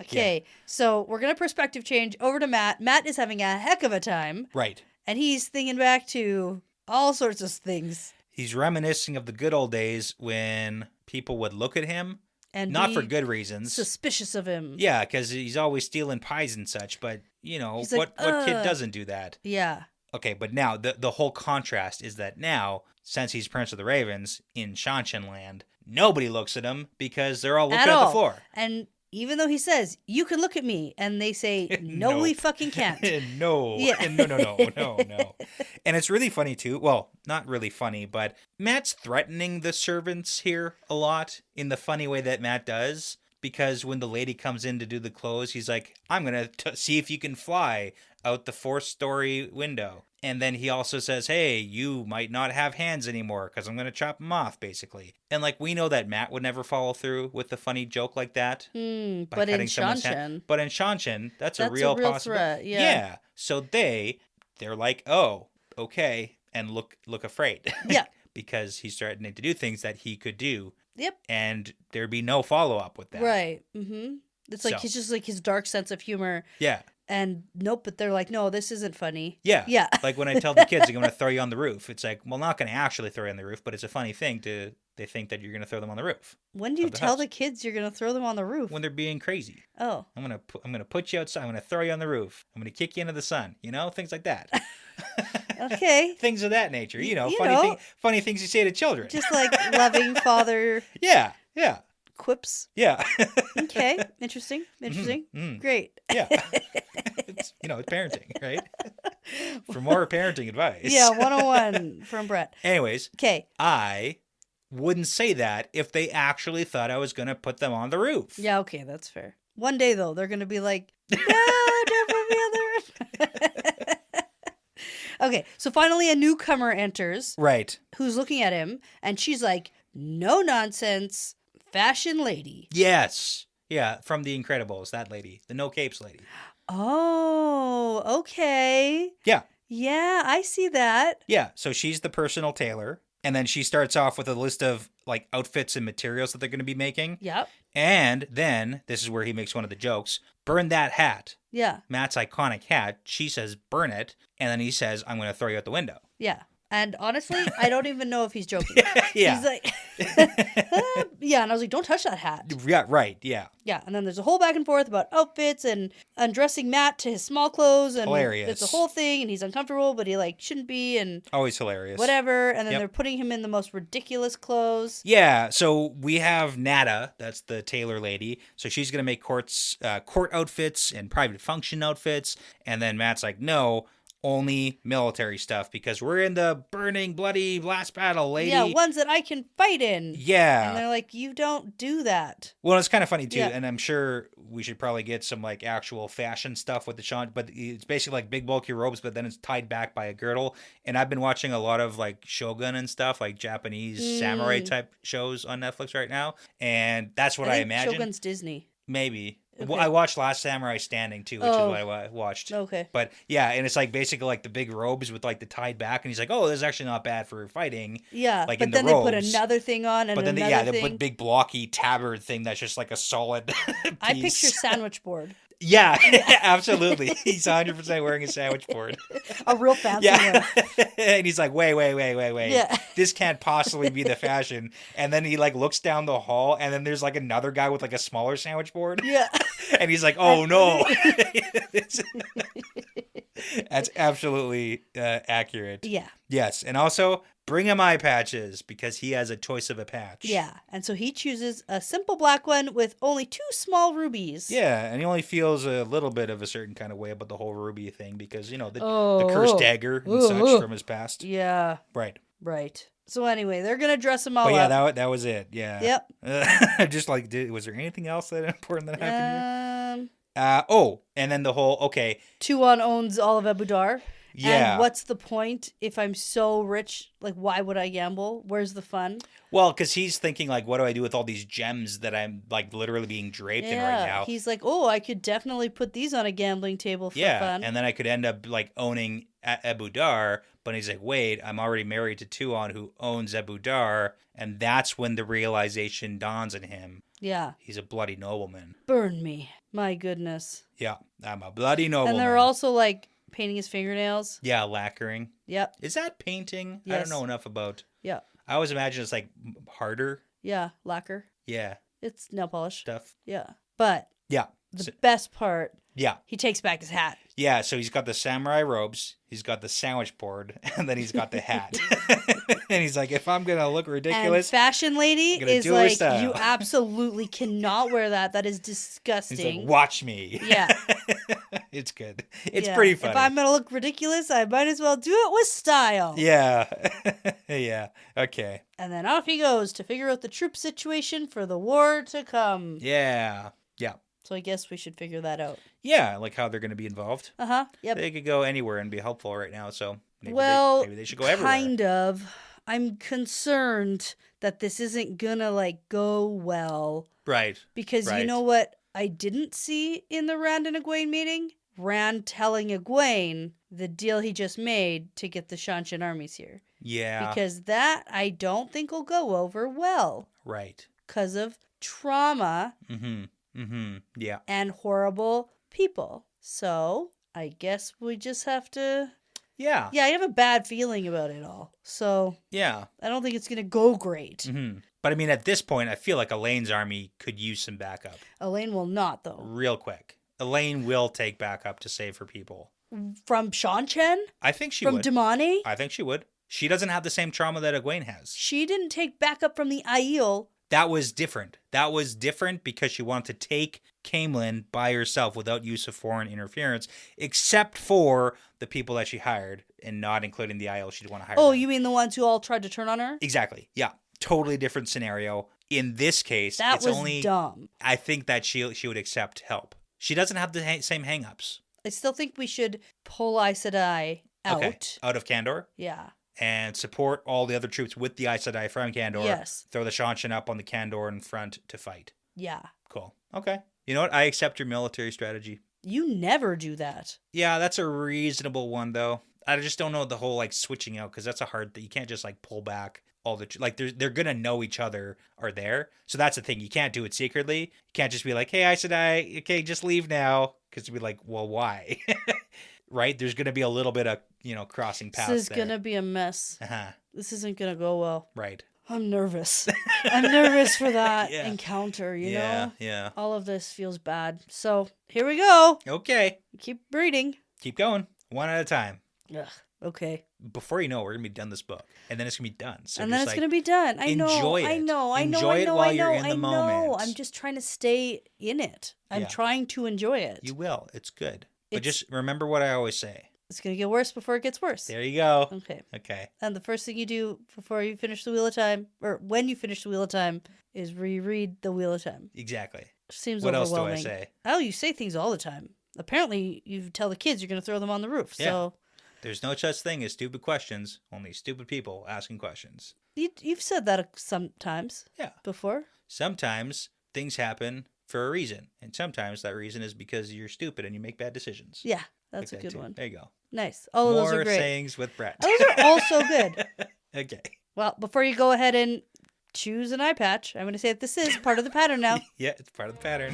Okay. So we're going to perspective change over to Matt. Matt is having a heck of a time. Right. And he's thinking back to all sorts of things. He's reminiscing of the good old days when people would look at him. And not for good reasons. Suspicious of him. Yeah, because he's always stealing pies and such. But, you know, what kid doesn't do that? Yeah. Okay, but now the whole contrast is that now, since he's Prince of the Ravens in Shanshan Land, nobody looks at him because they're all looking at the floor. And even though he says, you can look at me, and they say, no, we fucking can't. No. Yeah. No. And it's really funny, too. Well, not really funny, but Matt's threatening the servants here a lot in the funny way that Matt does. Because when the lady comes in to do the clothes, he's like, I'm going to see if you can fly out the 4th-story window. And then he also says, hey, you might not have hands anymore because I'm going to chop them off, basically. And, like, we know that Matt would never follow through with a funny joke like that. But in Shanshan. But in Shanshan, that's a real threat, yeah. So they're like, oh, okay, and look afraid. Yeah. Because he's threatening to do things that he could do. Yep. And there'd be no follow-up with that. Right. Mm-hmm. It's like he's just like his dark sense of humor. Yeah. And nope, but they're like, no, this isn't funny. Yeah. Yeah. Like when I tell the kids I'm going to throw you on the roof, it's like, well, I'm not going to actually throw you on the roof, but it's a funny thing they think that you're going to throw them on the roof. When do you tell the kids you're going to throw them on the roof? When they're being crazy. Oh. I'm going to put you outside. I'm going to throw you on the roof. I'm going to kick you into the sun. You know, things like that. Okay. Things of that nature. Funny things you say to children. Just like loving father. Yeah. Quips. Yeah. Okay. Interesting. Mm-hmm. Great. Yeah. It's parenting, right? For more parenting advice. Yeah, 101 from Brett. Anyways. Okay. I wouldn't say that if they actually thought I was going to put them on the roof. Yeah, okay, that's fair. One day, though, they're going to be like, no, don't put me on the roof. Okay, so finally a newcomer enters. Right. Who's looking at him, and she's like, no nonsense, fashion lady. Yes. Yeah, from The Incredibles, that lady. The no capes lady. Oh, okay. Yeah. Yeah, I see that. Yeah, so she's the personal tailor, and then she starts off with a list of like outfits and materials that they're going to be making. Yep. And then, this is where he makes one of the jokes, burn that hat. Yeah. Matt's iconic hat. She says, burn it. And then he says, I'm going to throw you out the window. Yeah. And honestly, I don't even know if he's joking. Yeah. He's like, yeah. And I was like, don't touch that hat. Yeah, right. Yeah. Yeah. And then there's a whole back and forth about outfits and undressing Matt to his small clothes. And Hilarious. it's a whole thing. And he's uncomfortable, but he like shouldn't be. And Always hilarious. whatever. And then Yep. they're putting him in the most ridiculous clothes. Yeah, so we have Nada, that's the tailor lady. So she's going to make court outfits and private function outfits. And then Matt's like, no, only military stuff because we're in the burning, bloody last battle, lady. Yeah, ones that I can fight in. Yeah. And they're like, you don't do that. Well, it's kind of funny, too. Yeah. And I'm sure we should probably get some, like, actual fashion stuff with the Sean. But it's basically like big, bulky robes, but then it's tied back by a girdle. And I've been watching a lot of, like, Shogun and stuff, like Japanese samurai type shows on Netflix right now. And that's what I think imagine. Shogun's Disney. Maybe. Okay. Well, I watched Last Samurai Standing, too, which is what I watched. Okay. But, yeah, and it's, like, basically, like, the big robes with, like, the tied back. And he's like, oh, this is actually not bad for fighting. Yeah, like, but in the then they put robes. another thing on and But then, another the thing. big blocky tabard thing that's just, like, a solid piece. I picture sandwich board. Yeah, absolutely. He's 100% wearing a sandwich board. A real fancy Yeah. one. And he's like, wait. Yeah. This can't possibly be the fashion. And then he like looks down the hall and then there's like another guy with like a smaller sandwich board. Yeah. And he's like, oh no. That's absolutely accurate. Yeah. Yes. And also bring him eye patches because he has a choice of a patch. Yeah. And so he chooses a simple black one with only 2 small rubies. Yeah, and he only feels a little bit of a certain kind of way about the whole ruby thing because, you know, the cursed dagger and such from his past. Yeah. Right. Right. So anyway, they're going to dress him all But yeah, up. that was it. Yeah. Yep. Just like, was there anything else that important that happened Um, here? And then the whole, okay. Tuon owns all of Abu Dar. Yeah. And what's the point if I'm so rich? Like, why would I gamble? Where's the fun? Well, because he's thinking, like, what do I do with all these gems that I'm, like, literally being draped in right now? He's like, oh, I could definitely put these on a gambling table for fun. And then I could end up, like, owning Abu Dar. But he's like, wait, I'm already married to Tuon, who owns Abu Dar. And that's when the realization dawns on him. Yeah. He's a bloody nobleman. Burn me. My goodness. Yeah, I'm a bloody nobleman. And they're also, like, painting his fingernails. Yeah, lacquering. Yep. Is that painting? Yes. I don't know enough about. Yeah. I always imagine it's like harder. Yeah, lacquer. Yeah. It's nail polish. Stuff. Yeah. But Yeah. the best part, Yeah. he takes back his hat. Yeah, so he's got the samurai robes, he's got the sandwich board, and then he's got the hat. And he's like, if I'm going to look ridiculous. And fashion lady gonna is do her like, style. you absolutely cannot wear that. That is He's disgusting. like, watch me. Yeah. It's good. It's Yeah. pretty funny. If I'm going to look ridiculous, I might as well do it with style. Yeah. Yeah. Okay. And then off he goes to figure out the troop situation for the war to come. Yeah. Yeah. So I guess we should figure that out. Yeah, like how they're going to be involved. Uh-huh. Yep. They could go anywhere and be helpful right now, so maybe, maybe they should go everywhere. Kind of. I'm concerned that this isn't gonna, like, go well. Right. Because you Right. know what I didn't see in the Rand and Egwene meeting? Rand telling Egwene the deal he just made to get the Shanshan armies here. Yeah. Because that, I don't think will go over well. Right. Because of trauma Yeah. and horrible people. So, I guess we just have to... Yeah. Yeah, I have a bad feeling about it all. So, Yeah. I don't think it's going to go great. But I mean, at this point, I feel like Elaine's army could use some backup. Elaine will not, though. Real quick. Elaine will take backup to save her people. From Shanshan? I think she From would. Damani? I think she would. She doesn't have the same trauma that Egwene has. She didn't take backup from the Aiel. That was different. That was different because she wanted to take Caemlyn by herself without use of foreign interference, except for the people that she hired, and not including the IL she'd want to hire. Oh, them. you mean the ones who all tried to turn on her? Exactly. Yeah. Totally different scenario. In this case, That it's was only dumb. I think that she would accept help. She doesn't have the same hangups. I still think we should pull Aes Sedai out. Okay. Out of Kandor. Yeah. And support all the other troops with the Aes Sedai from Kandor. Yes. Throw the Shanshan up on the Kandor in front to fight. Yeah. Cool. Okay. You know what? I accept your military strategy. You never do that. Yeah, that's a reasonable one, though. I just don't know the whole, like, switching out, because that's a hard thing. You can't just, like, pull back all the... Like, they're going to know each other are there. So that's the thing. You can't do it secretly. You can't just be like, hey, Aes Sedai, okay, just leave now. Because you'd be like, well, why? right? There's going to be a little bit of, crossing paths there. This is going to be a mess. Uh-huh. This isn't going to go well. Right. I'm nervous. I'm nervous for that Yeah. encounter, you know? Yeah. All of this feels bad. So, here we go. Okay. Keep reading. Keep going. One at a time. Ugh, okay. Before you know it, we're going to be done this book. And then it's going to be done. So And then just, it's going to be done. I know. enjoy it. Enjoy it while you're in the moment. I'm just trying to stay in it. I'm Yeah. trying to enjoy it. You will. It's good. But just remember what I always say. It's going to get worse before it gets worse. There you go. Okay. And the first thing you do before you finish the Wheel of Time, or when you finish the Wheel of Time, is reread the Wheel of Time. Exactly. Seems what overwhelming. else do I say? Oh, you say things all the time. Apparently, you tell the kids you're going to throw them on the roof. Yeah. So there's no such thing as stupid questions. Only stupid people asking questions. You've said that sometimes. Yeah. Before. Sometimes things happen for a reason. And sometimes that reason is because you're stupid and you make bad decisions. Yeah. That's like a good too. one. There you go. Nice. All of those are great. More sayings with Brett. Those are also good. Okay. Well, before you go ahead and choose an eye patch, I'm going to say that this is part of the pattern now. Yeah, it's part of the pattern.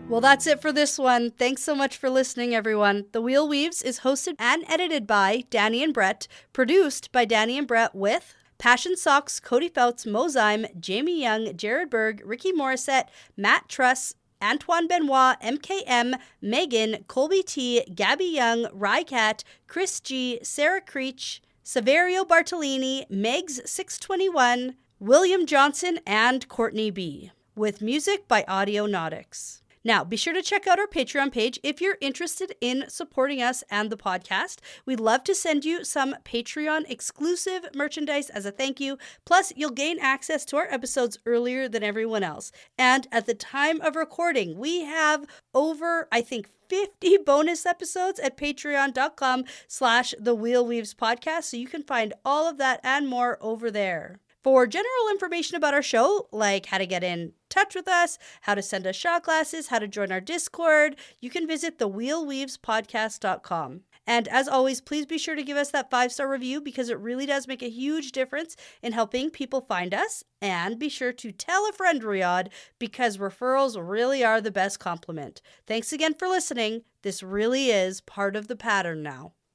Well, that's it for this one. Thanks so much for listening, everyone. The Wheel Weaves is hosted and edited by Dani and Brett, produced by Dani and Brett with Passion Socks, Cody Feltz, Mo Zyme, Jamie Young, Jared Berg, Ricky Morissette, Matt Truss, Antoine Benoit, MKM, Megan, Colby T, Gabby Young, Rycat, Chris G, Sarah Creech, Saverio Bartolini, Megs621, William Johnson, and Courtney B. With music by Audionautics. Now, be sure to check out our Patreon page if you're interested in supporting us and the podcast. We'd love to send you some Patreon exclusive merchandise as a thank you. Plus, you'll gain access to our episodes earlier than everyone else. And at the time of recording, we have over, 50 bonus episodes at patreon.com/The Wheel Weaves podcast. So you can find all of that and more over there. For general information about our show, like how to get in touch with us, how to send us shot glasses, how to join our Discord, you can visit thewheelweavespodcast.com. And as always, please be sure to give us that 5-star review because it really does make a huge difference in helping people find us. And be sure to tell a friend, Riyadh, because referrals really are the best compliment. Thanks again for listening. This really is part of the pattern now.